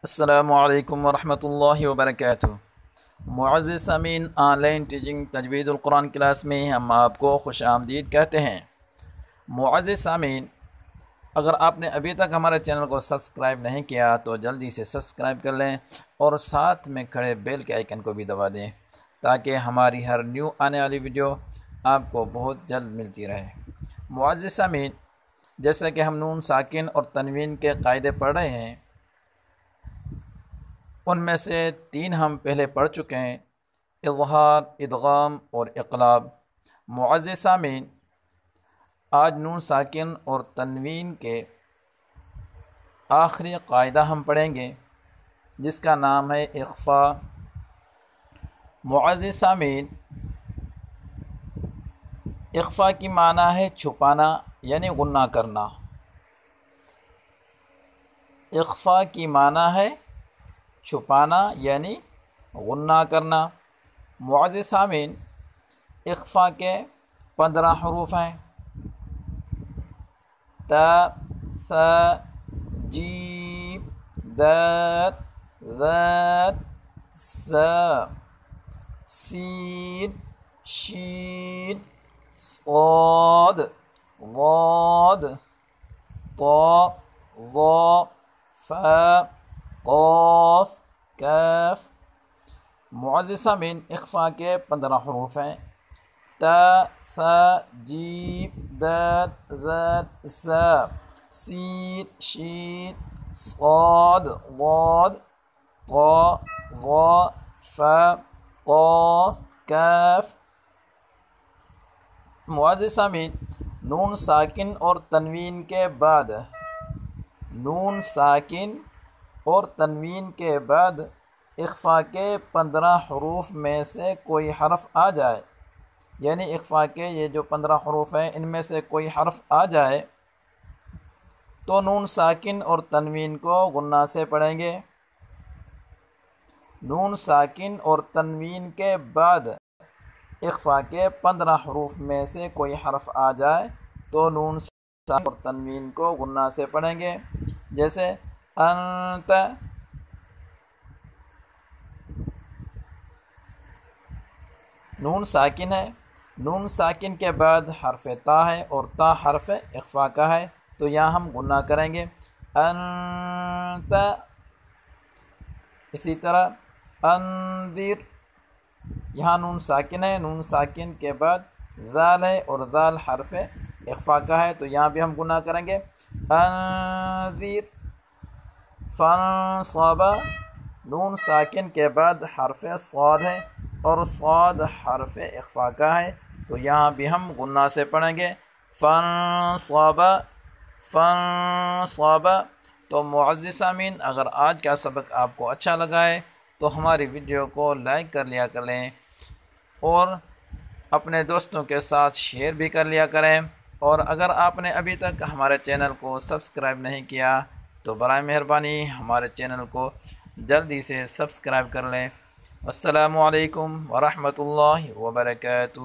السلام علیکم ورحمۃ اللہ وبرکاتہ۔ معزز سامعین، آن لائن ٹیچنگ تجوید القرآن کلاس میں ہم آپ کو خوش آمدید کہتے ہیں۔ معزز سامعین، اگر آپ نے ابھی تک ہمارے چینل کو سبسکرائب نہیں کیا تو جلدی سے سبسکرائب کر لیں اور ساتھ میں کھڑے بیل کے آئیکن کو بھی دبا دیں تاکہ ہماری ہر نیو آنے والی ویڈیو آپ کو بہت جلد ملتی رہے۔ معزز سامعین، جیسا کہ ہم نون ساکن اور تنوین کے قاعدے پڑھ رہے ہیں، ان میں سے 3 ہم پہلے پڑھ چکے ہیں: اظہار، ادغام اور اقلاب۔ معزز سامعین، آج نون ساکن اور تنوین کے آخری قاعدہ ہم پڑھیں گے جس کا نام ہے اخفاء۔ معزز سامعین، اخفاء کی معنی ہے چھپانا یعنی غنہ کرنا۔ اخفاء کی معنی ہے چھپانا یعنی غنہ کرنا۔ معزز سامعین، اخفاء کے 15 حروف ہیں: تا، ثا، جیم، دال، ذال، سا، سین، شین، صاد، ضاد، طا، ظا، فا، قاف، کاف۔ معزز سامعین، اخفاء کے 15 حروف ہیں: تا، ثا، جیم، دال، ذال، سا، سین، شین، صاد، ضاد، طا، ظا، فا، قاف، کاف۔ معزز سامعین، نون ساکن اور تنوین کے بعد اخفاء کے 15 حروف میں سے کوئی حرف آ جائے، یعنی اخفاء کے یہ جو 15 حروف ہیں ان میں سے کوئی حرف آ جائے تو نون ساکن اور تنوین کو غنہ سے پڑھیں گے۔ نون ساکن اور تنوین کے بعد اخفاء کے 15 حروف میں سے کوئی حرف آ جائے تو نون ساکن اور تنوین کو غنہ سے پڑھیں گے، جیسے انت۔ نون ساکن ہے، نون ساکن کے بعد حرف تا ہے اور تا حرف اخفاء کا ہے تو یہاں ہم غنہ کریں گے انت۔ اسی طرح انذر، یہاں نون ساکن ہے، نون ساکن کے بعد ذال ہے اور ذال حرف اخفاء کا ہے تو یہاں بھی ہم غنہ کریں گے انذر۔ فانصب، نون ساکن کے بعد حرف صاد ہے اور صاد حرف اخفاء کا ہے تو یہاں بھی ہم غنہ سے پڑھیں گے فانصب، فانصب۔ تو معزز سامعین، اگر آج کا سبق آپ کو اچھا لگا ہے تو ہماری ویڈیو کو لائک کر لیا کریں اور اپنے دوستوں کے ساتھ شیئر بھی کر لیا کریں، اور اگر آپ نے ابھی تک ہمارے چینل کو سبسکرائب نہیں کیا تو برائے مہربانی ہمارے چینل کو جلدی سے سبسکرائب کر لیں۔ السلام علیکم ورحمۃ اللہ وبرکاتہ۔